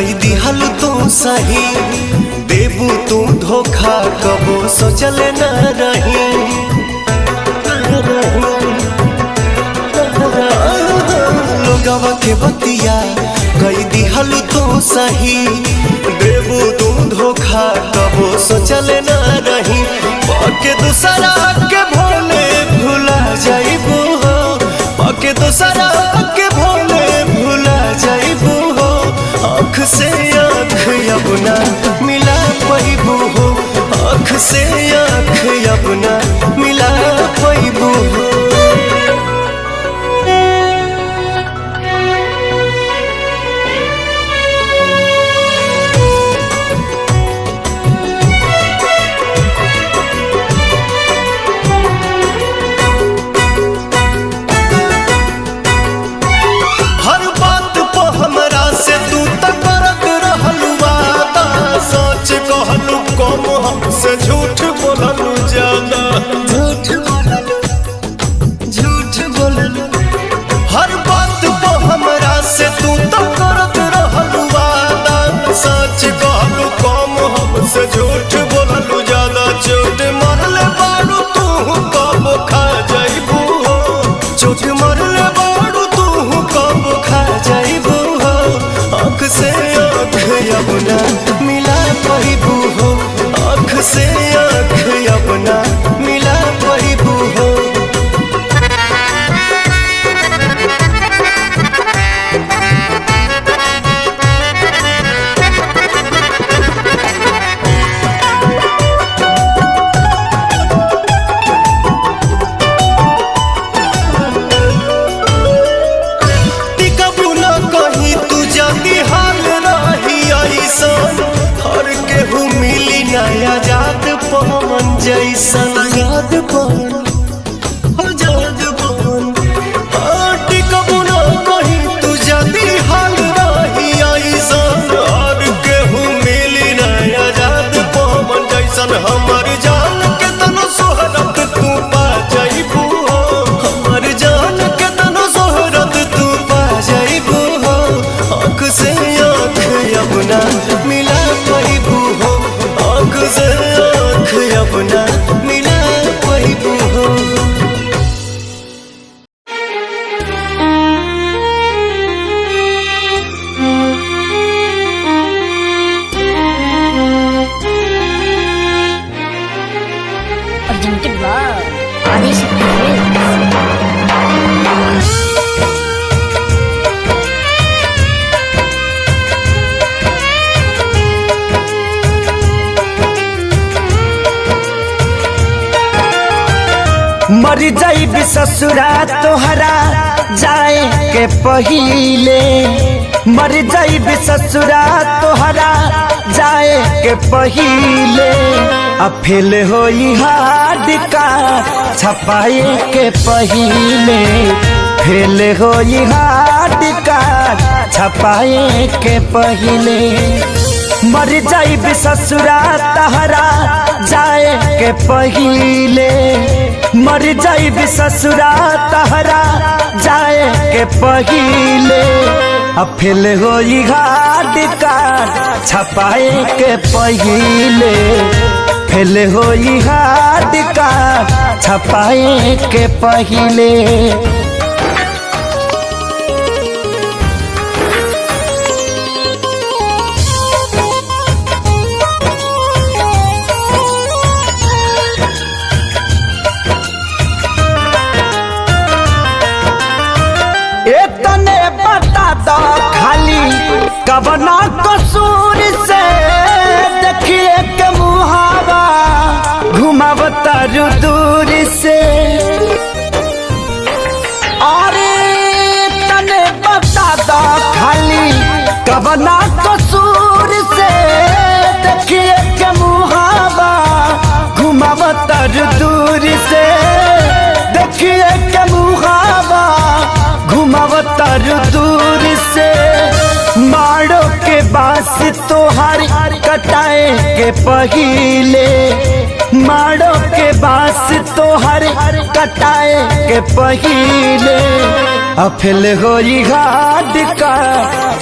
कई दिहल तू सही देबू तू धोखा कबो सोचल न रही। लोगवा के बतिया कई दिहल तू सही देबू तू धोखा कबो सोचल न रही। पके दूसरा के भोले भुला जाइबू हो, पके दूसरा के भोले भुला जाइबू हो। आँख से आँख अपना मिला पैबू हो, आँख से आँख अपना मिला पैबू हो। हर बात पे हमरा से तू तक करत रहलू वादा, सच कहलू कम हमसे झूठ बोललू ज्यादा। झूठ बोललू हर बात पे हमरा से तू तक करत रहलू वादा, सच कहलू कम हमसे झूठ बोललू ज्यादा। चोट मरले बारू तू कब खा जाइबू हो, चोट मरले बारू तू कब खा जाइबू हो। आँख से आँख अपना मिला पैबू हो, आँख से आँख अपना मिला पैबू हो। टिकबू न कहीं तू जल्दी हाल रही ऐसन, हर केहू मिली नया जात पवन जैसन। याद पवन आजाद पवन टिकबू न कहीं तू जल्दी हाल रही ऐसन, हर केहू मिली नया जात पवन जैसन। हमर जान के तनो सोहरत तू पा जाइबू हो, हमर जान के तनो सोहरत तू पा जाइबू हो। आँख से आँख अपना मिला पैबू हो, आँख से आँख अपना मिला पैबू हो। Presented by Adishakti Films. मर जाइब ससुरा तोहरा जाए के पहिले, मर जाइब ससुरा तोहरा जाए के पहिले। अब फेल होई हार्ड का छपाए के पहिले, फेल होई हार्ड का छपाए के पहिले। मर जाइब ससुरा तोहरा जाए के पहिले, मर जाइब ससुरा तोहरा जाए के पहिले। अब फेल होई हार्ड कार्ड छपाए के पहिले, फेल होई हार्ड कार्ड छपाए के पहिले। इतने बता दो खाली कवना कसूर से, देखिए के मुहावा घुमावता दूर से। अरे तने बता दो खाली कवना कसूर से, देखिए के मुहावा घुमावता दूर से। देखिए के मुहावा घुमावतर दूर से। मारो के बास तोहार कटाए के पहिले, मारो के बास तोहार कटाए के पहिले। अफिल होई हार्ड का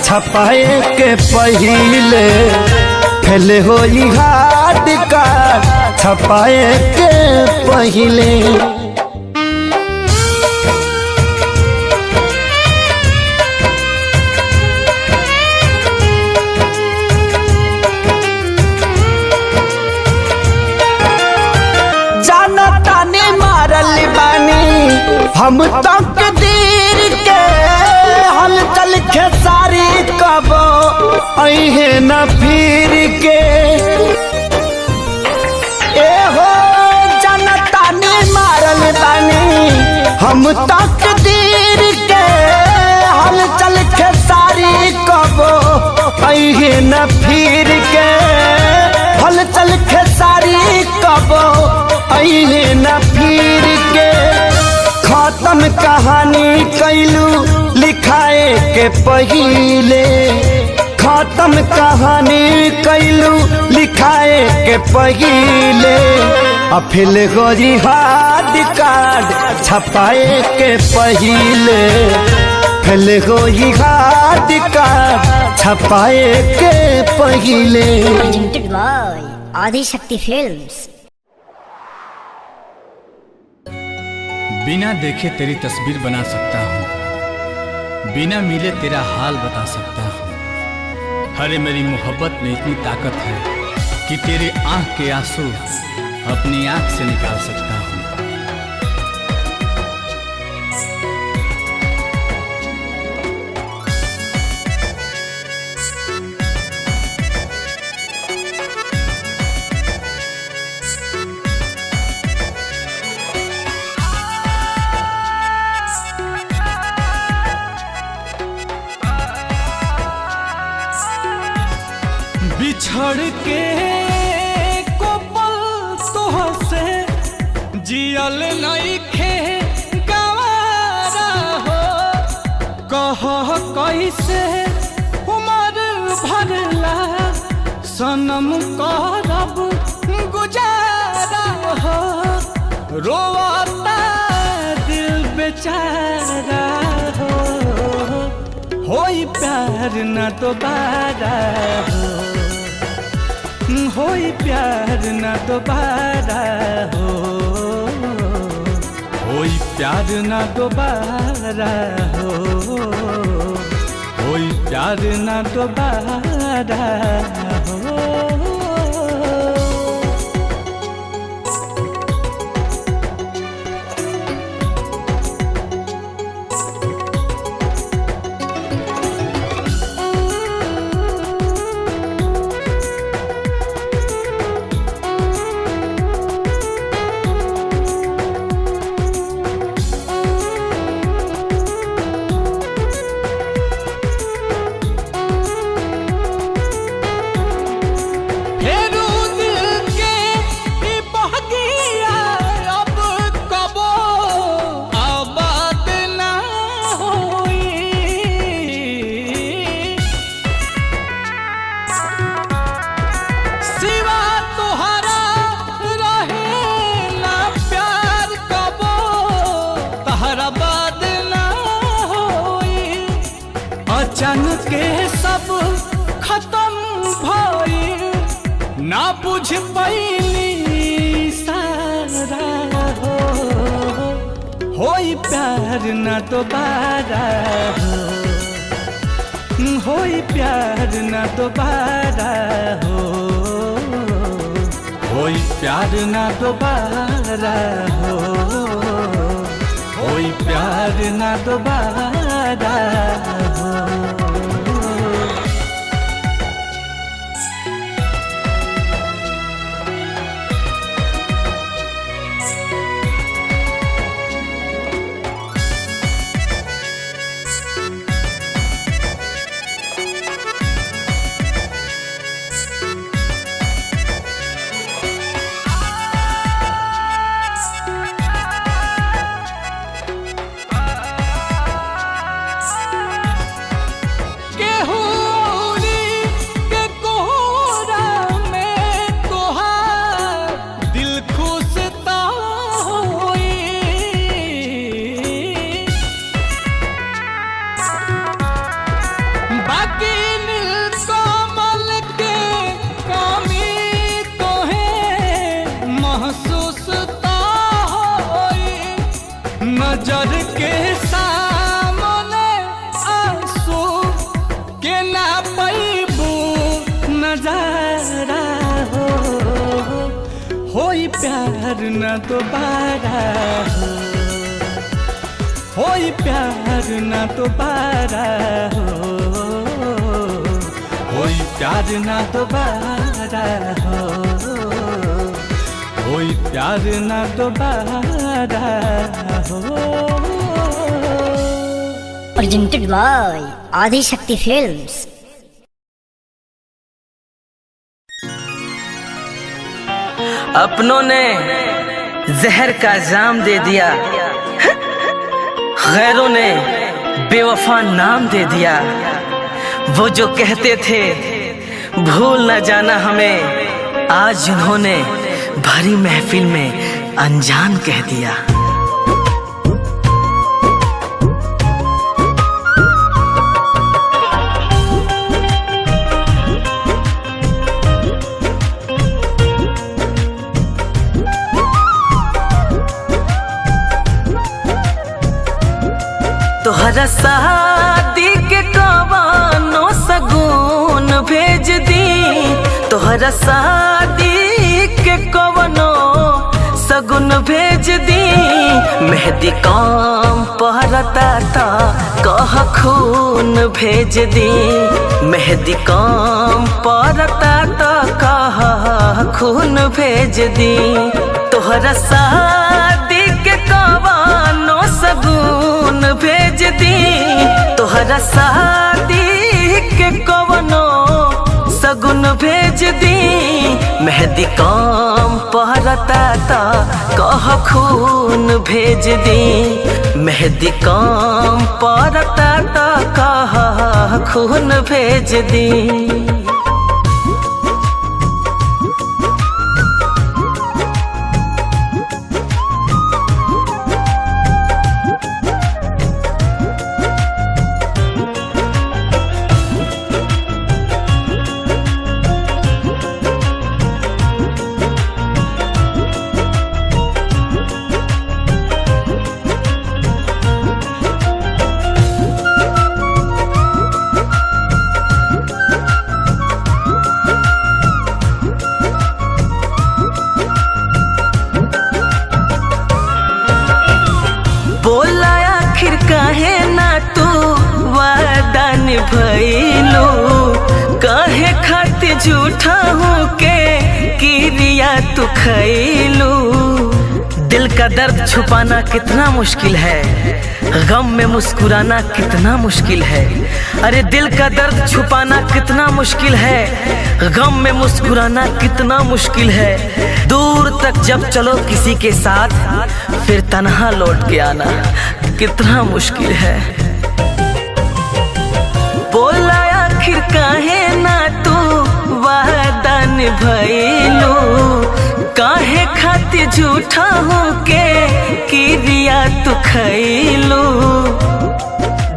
छपाए के पहिले फेल होई हार्ड का छपाए के पहिले। हम तक दीर के हलचल खेसारी कब अहे न फिर के ए हो जनता ने मारल बानी हम तक दीर के हलचल खेसारी कब अहे न फिर के हलचल खेसारी कब अहे न फिर के। खत्म कहानी कैलू लिखाए के पहिले खत्म कहानी कैलू लिखाए के पहिले अफिल गोरी हार्ड कार्ड छपाए के पहिले फिल गोरी हार्ड कार्ड छपाए के पहिले। Presented by Adi Shakti Films। बिना देखे तेरी तस्वीर बना सकता हूँ, बिना मिले तेरा हाल बता सकता हूँ। हरे मेरी मोहब्बत में इतनी ताकत है कि तेरे आँख के आंसू अपनी आँख से निकाल सकता हूँ। बिछड़ के को पल तोहसे जियल नइखे गवारा हो कह कैसे उमर भरला सनम करब गुजारा हो रोता दिल बेचारा हो होई प्यार न दोबारा होई प्यार न दोबारा हो होई प्यार न दोबारा हो होई प्यार न दोबारा हो। अचानक के सब खत्म भइल ना बुझ पैली सारा हो होई प्यार न दोबारा हो होई प्यार न दोबारा हो होई प्यार न दोबारा हो होई प्यार न दोबारा हो। नजर के सामने आंसू के ना पैबू नजारा होई प्यार न दोबारा होई प्यार न दोबारा होई प्यार न दोबारा होई प्यार न दोबारा Presented by Adi Shakti Films. अपनों ने जहर का जाम दे दिया, गैरों ने बेवफा नाम दे दिया। वो जो कहते थे भूल न जाना हमें, आज उन्होंने भरी महफिल में अनजान कह दिया। तोहरा शादी के कवानो सगुन भेज दी, तोहरा शादी के कवनो सगुन भेज दी। मेहंदी काम पहरता था कह खून भेज दी, मेहंदी काम पहरता था कह खून भेज दी। तोहरा शादी के कवानो सगुन भेज दी, तोहरा शादी के कवनो सगुन भेज दी। मेहंदी काम पहरता था कह खून भेज दी, मेहंदी काम पहरता था कह खून भेज दी। बोला आखिर काहे ना तू वादा निभैलू, काहे खातिर झूठा हूँ के किरिया तू खैलू। दिल का दर्द छुपाना कितना मुश्किल है, गम में मुस्कुराना कितना मुश्किल है। अरे दिल का दर्द छुपाना कितना मुश्किल है, गम में मुस्कुराना कितना मुश्किल है। दूर तक जब चलो किसी के साथ, फिर तन्हा लौट के आना कितना मुश्किल है। बोला आखिर काहे ना तू वादा निभैलू, काहे खातिर झूठा हूँ के किरिया तू खैलू।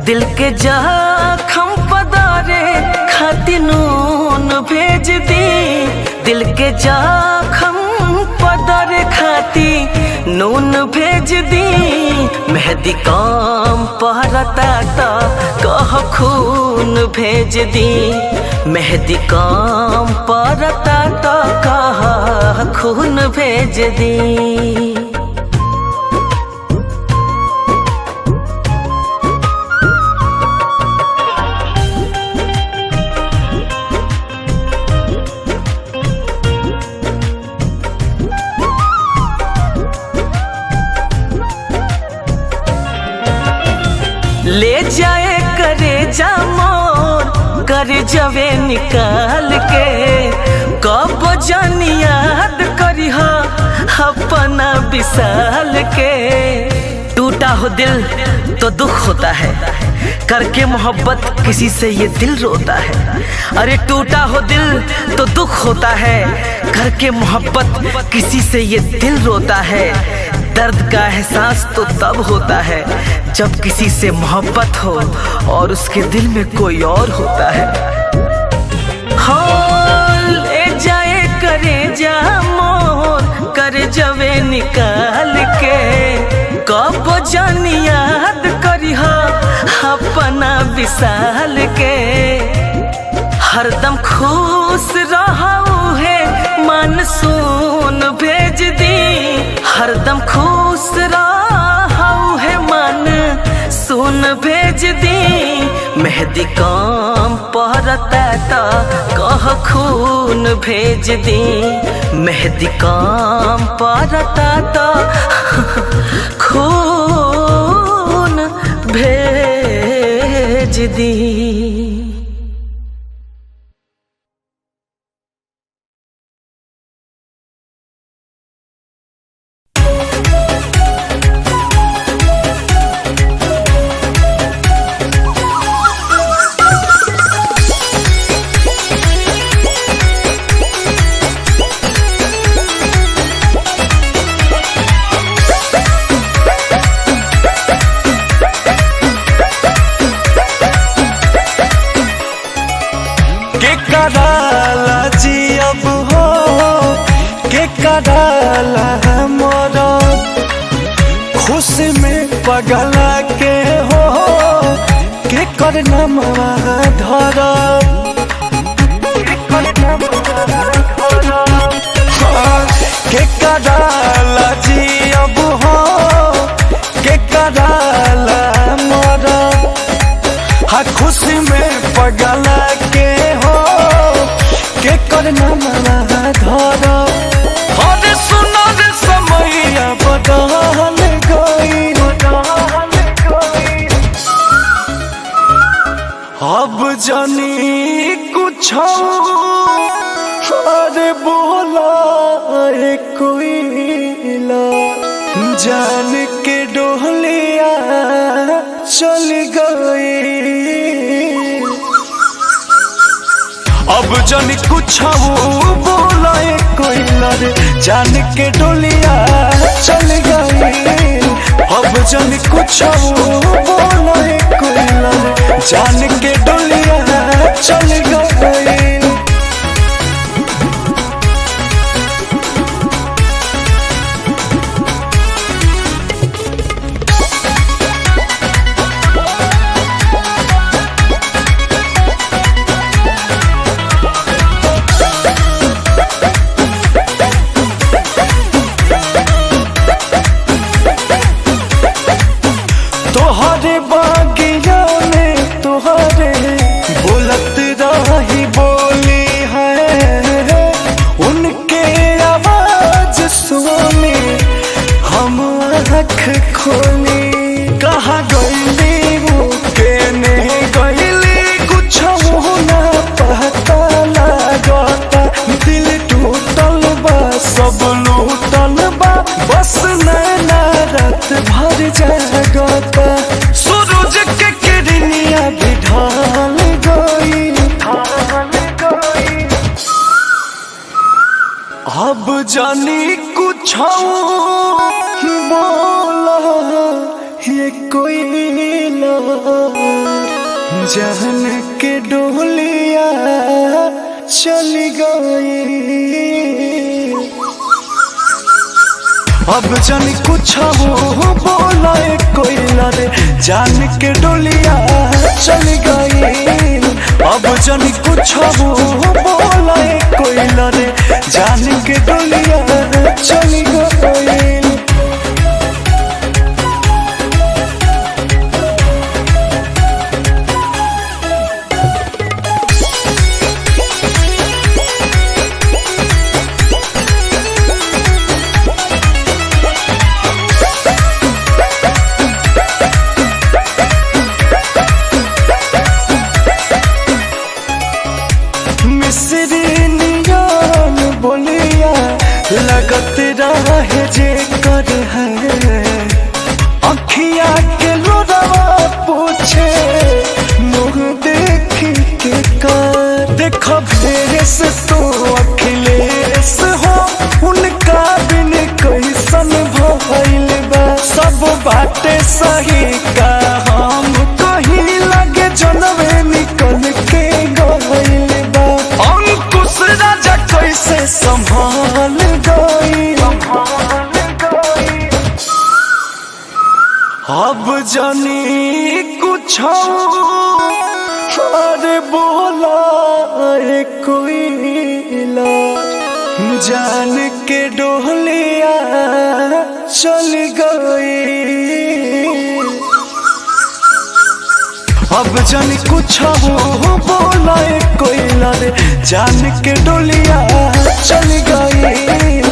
दिल के जख्म पदारे खातिर नून भेज दी, दिल के जख्म पदारे खातिर नून भेज दी। मेहंदी काम पहरता था कह खून भेज दी, मेहंदी काम पहरता था कह खून भेज दी। ले जाए करे जा मोर कर जवे निकाल के, कब जान याद करी हो अपना विशाल के। टूटा हो दिल तो दुख होता है, करके मोहब्बत किसी से ये दिल रोता है। अरे टूटा हो दिल तो दुख होता है, करके मोहब्बत किसी से ये दिल रोता है। दर्द का एहसास तो तब होता है जब किसी से मोहब्बत हो और उसके दिल में कोई और होता है। हाँ ले जाए करे जा मोर कर जवे निकाल के, कब जन याद करिह अपना विशाल के हरदम खुश रहू है मानसून भेज दी हरदम खुश रहू है मन सुन भेज दी मेहंदी काम पहरता तो कह खून भेज दी मेहंदी काम पहरता तो खून भेज दी। खुशी में पगला के हो के कर नमवा धर के कराला जी अब हो के कराला मर हा खुशी में पगला के हो के कर नमवा धर अरे सुनो रे समैया बदल गई अब जानी कुछ अरे बोला कोई जान के डोलिया चल गई अब जानी कुछ बोला कोई जान के डोलिया चल गई अब जानी कुछ बोला कोई जान के डोलिया चल गई। तोहरे बागिया में तोहरे बोलत रही बोली है उनके आवाज सुनी हम आँख खोली कहाँ गईली वो केने गईली कुछ ना पता लागता दिल टूटल बा सब लूटल बा बस नैना रात भर जागता सूरज के किरनिया भी ढल गई अब जानी कुछ बोला ये कोई जान के डोलिया चल गई अब जानी कुछ बोला कोई जान के डोलिया चल गई अब जानी कुछ बोला कोई जान के डोलिया चल गई। मिस जानी कुछ अरे बोला कोई जान के डोलिया चल गई। अब जानी कुछ बोला कोई रे जान के डोलिया चल गई।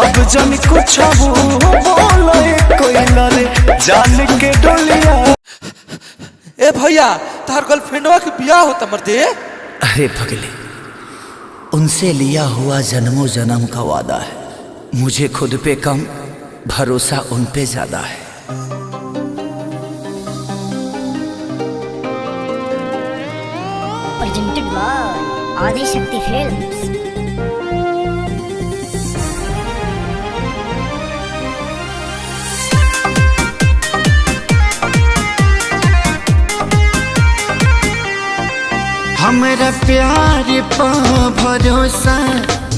अब जानी कुछ बोला कोई रे जान के डोलिया। ए भैया तार गर्लफ्रेंडवा के बियाह होता मर्दे। अरे पगले, उनसे लिया हुआ जन्मों जन्म का वादा है। मुझे खुद पे कम, भरोसा उन पे ज्यादा है। presented by Adi Shakti Films. हमरा प्यार पा भरोसा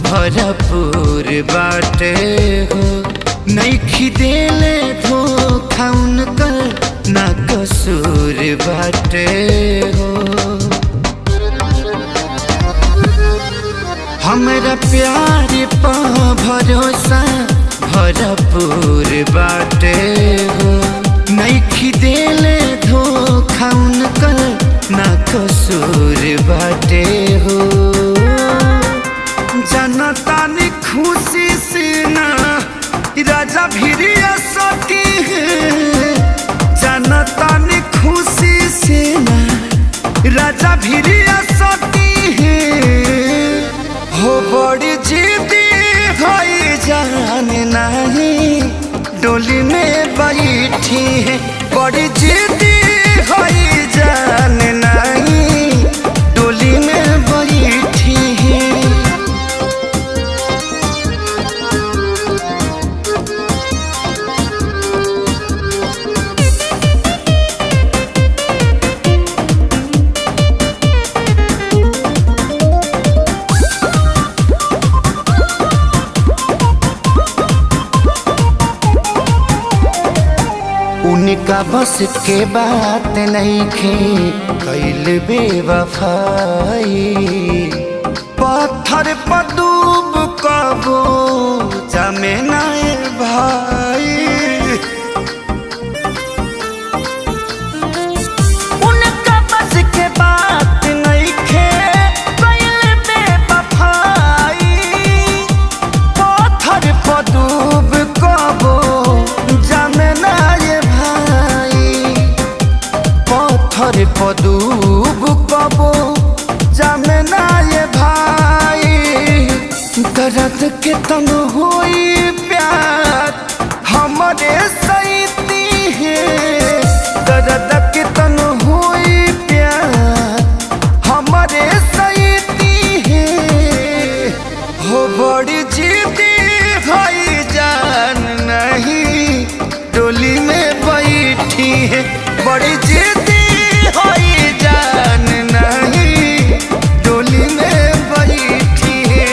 भरपूर बाटे हो। नइखी देले धोखा उनकर ना कसूर बाटे हो। हमरा प्यार पा भरोसा भरपूर बाटे हो। नइखी देले धोखा उनकर ना कसूर बाटे हो। जनता ने खुशी से ना राजा भिरिया सकी है। जनता ने खुशी से ना राजा भिरिया सकी है। हो बड़ी जिद्दी भाई जान नहीं डोली में बैठी है। बड़ी जिद्दी भाई जान नहीं डोली में बैठी है। उनका बस के बात नहीं खे कैल बेवफाई। पत्थर पर डूब कबो जमे नाए भाई। उनका बस के बात नहीं खे कैल बेवफाई। पत्थर पर डूब कबो जमे नाए पत्थर पदूब कबो जामे ना ये भाई। दर्द के तन हुई प्यार हमारे सईती है। दर्द के तन हुई प्यार हमारे सईती है। हो बड़ी जिद्दी भाई जान नहीं डोली में बैठी है। बड़ी जिद्दी होई जान नहीं डोली में बैठी है।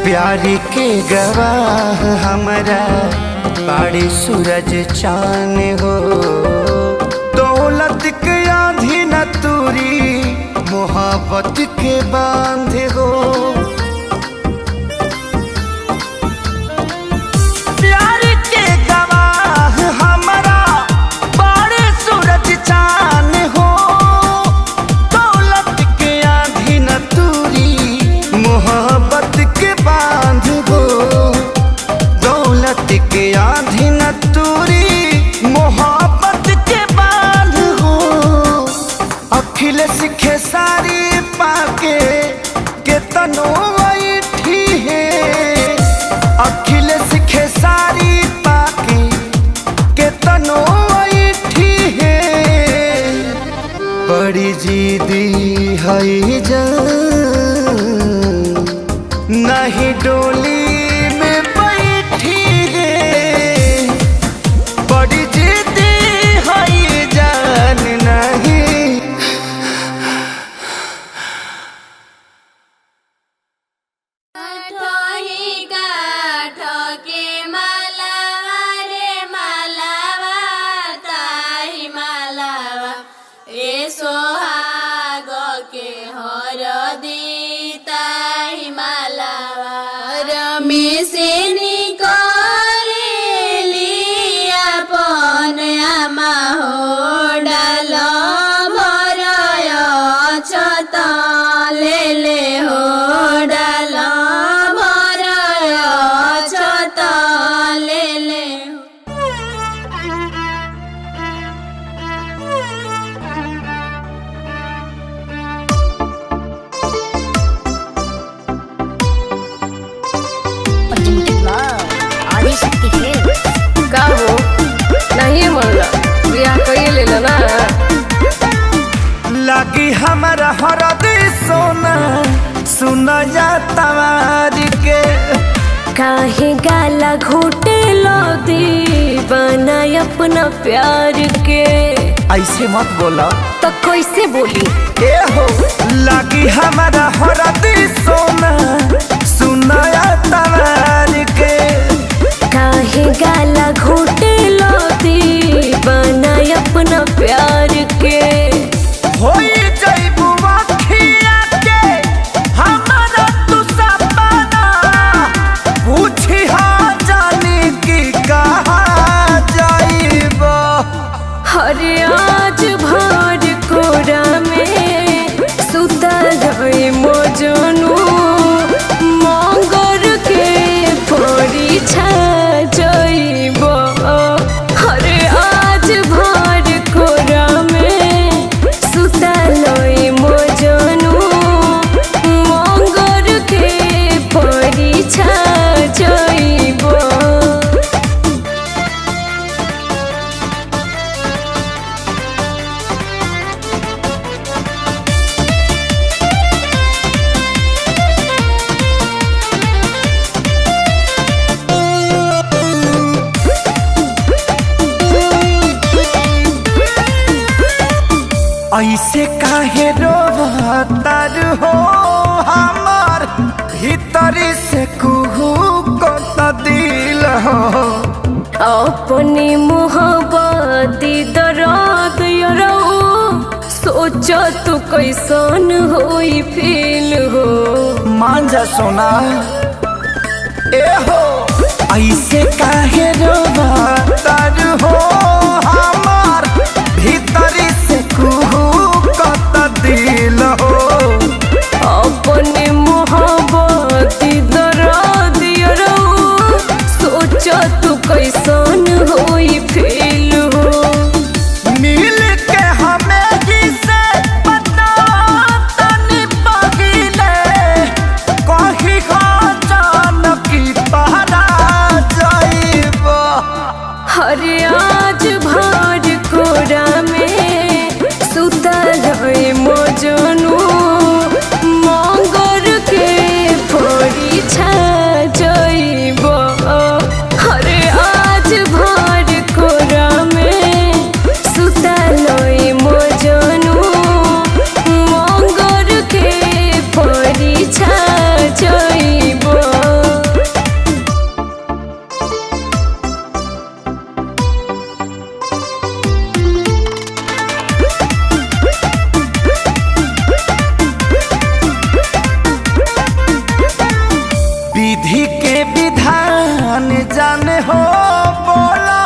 प्यारी के गवाह हमारा बाड़ी सूरज चान हो। दौलत के आधी न तूरी मोहब्बत के बांधे हो। प्यार के गवाह हमारा बाड़ी सूरज चान हो। दौलत के आधी न तूरी मोहब्बत के बांध हो। दौलत के आधी न तूरी मोहब्बत के बांध हो। अखिलेश खेसारी पाके के तनो बैठी है। अखिलेश खेसारी पाके के तनो बैठी है। बड़ी जिद्दी है जान नहीं डोली में बैठी है। बड़ी जिद्दी है जान गाला घोटे लो दीवाना अपना प्यार के। ऐसे मत बोला तो कैसे बोली? ए हो लगी हमारा हरदी सोना सुनाया तवार के। काहे गाला घोटे लो दीवाना अपना प्यार के। होई जइबू अखिया के हमारा तू सपना पूछी हाँ जानी की कहाँ जाइबो। हरे आज भर कोरा में सुता रहे मोजनू मंगर के परीक्षा जइबो। हरे आज भर कोरा में सुता रहे मोजनू मंगर के परीक्षा जइबो। ऐसे काहे रोवतार हो हमार भीतरी से कुहू को दिल हो। अपनी मोहब्बत दर्द यरो सोच तू कैसन होई फील हो। मान जा सोना ए हो ऐसे काहे रोवतार हो हमार भीतरी से कुहू को दिल हो। अपनी मोहब्बत दर्द यरो सोच तू कैसन होई फील हो। मिल के हमें जिसे पता तनी पहिले कही जान की पहरा जाइबो। हरे आज भर कोरा में सुता रहे मोजनू मंगर के परीक्षा जइबो। हरे आज भर कोरा में सुता रहे मोजनू मंगर के परीक्षा जइबो। विधि के विधान जाने हो बोला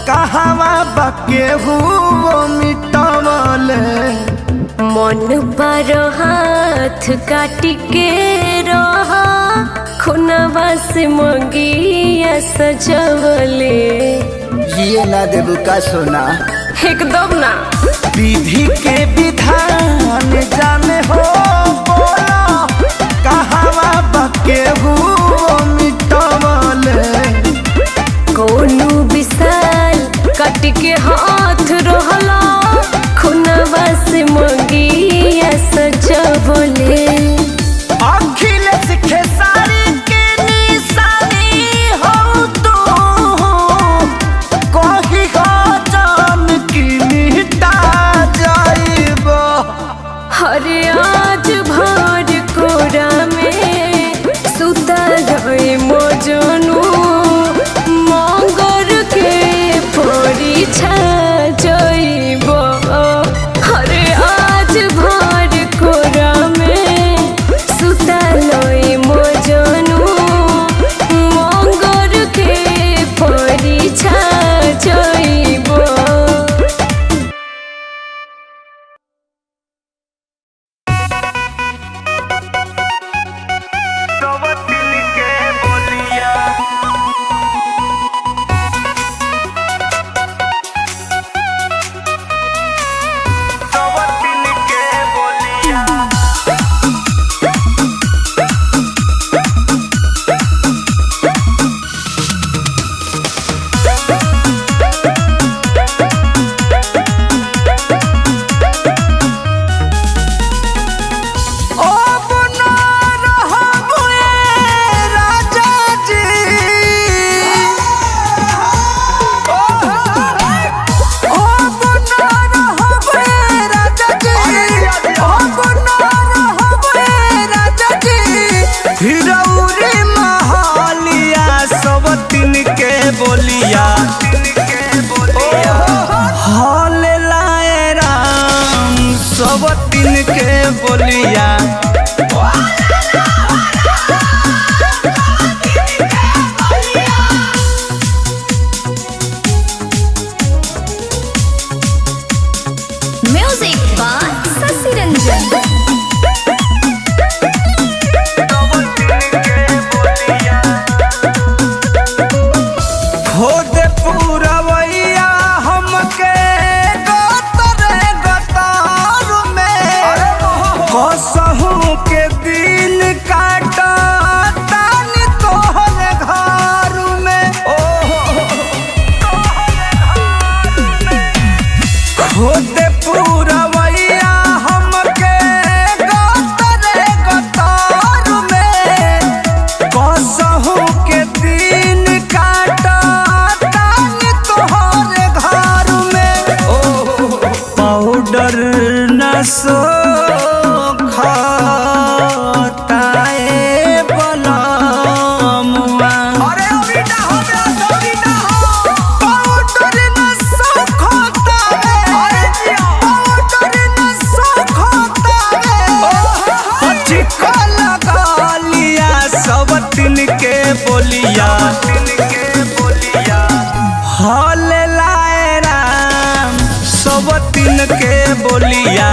कहवा बके हुओ मिटवले। मन पर हाथ काट के रहा खुनवा से मंगिया सजवले। ये ना देबू का सोना एकदम ना। विधि के विधान जाने हो बोला कहवा बके हुओ मिटवले। कोनो विशाल काट के हाथ रहला खुनवा से मंगिया सजवले। अखिलेश खेसारी के निशानी हो तू कही जान की मिटा जाए। सब दिन के बोलिया म्यूजिक बाय शशि रंजन। खोद पूरवैया हमके गोतरे गोतार में कसहू के दिन काटा तानी तोहरे घर में खोद पूरवैया हमके गोतरे गोतार में कसहू के दिन काटा तानी तोहरे घर में पाउडर न सो खताए बलमुआ पाउडर न सो खताए पाउडर न सो खताए चिकन लगा लिया सब दिन के बोलिया हल लाए राम सब दिन के बोलिया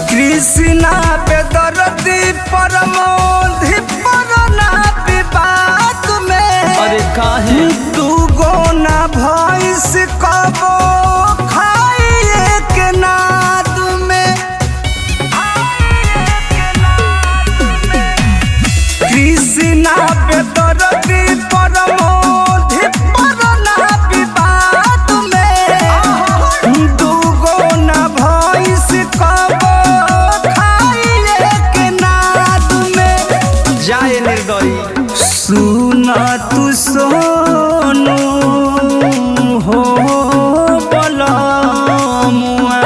कृष्णा पे दर्दी परमोधि परना विवाद में अरे काहे तू गोना भैंस कबो खाइए के नाद में कृष्णा पे दर्दी परमोधि परना विवाद में तू गोना भैंस कबो जाए निर्दयी सुन तू सोनू हो बलमुआ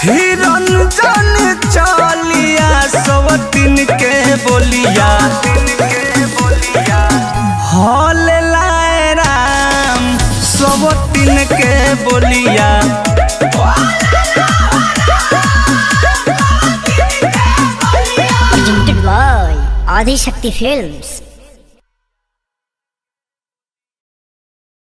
हिरंजन चलिया सब दिन के बोलिया हल लाए राम सब दिन के बोलिया Presented by Adi Shakti Films.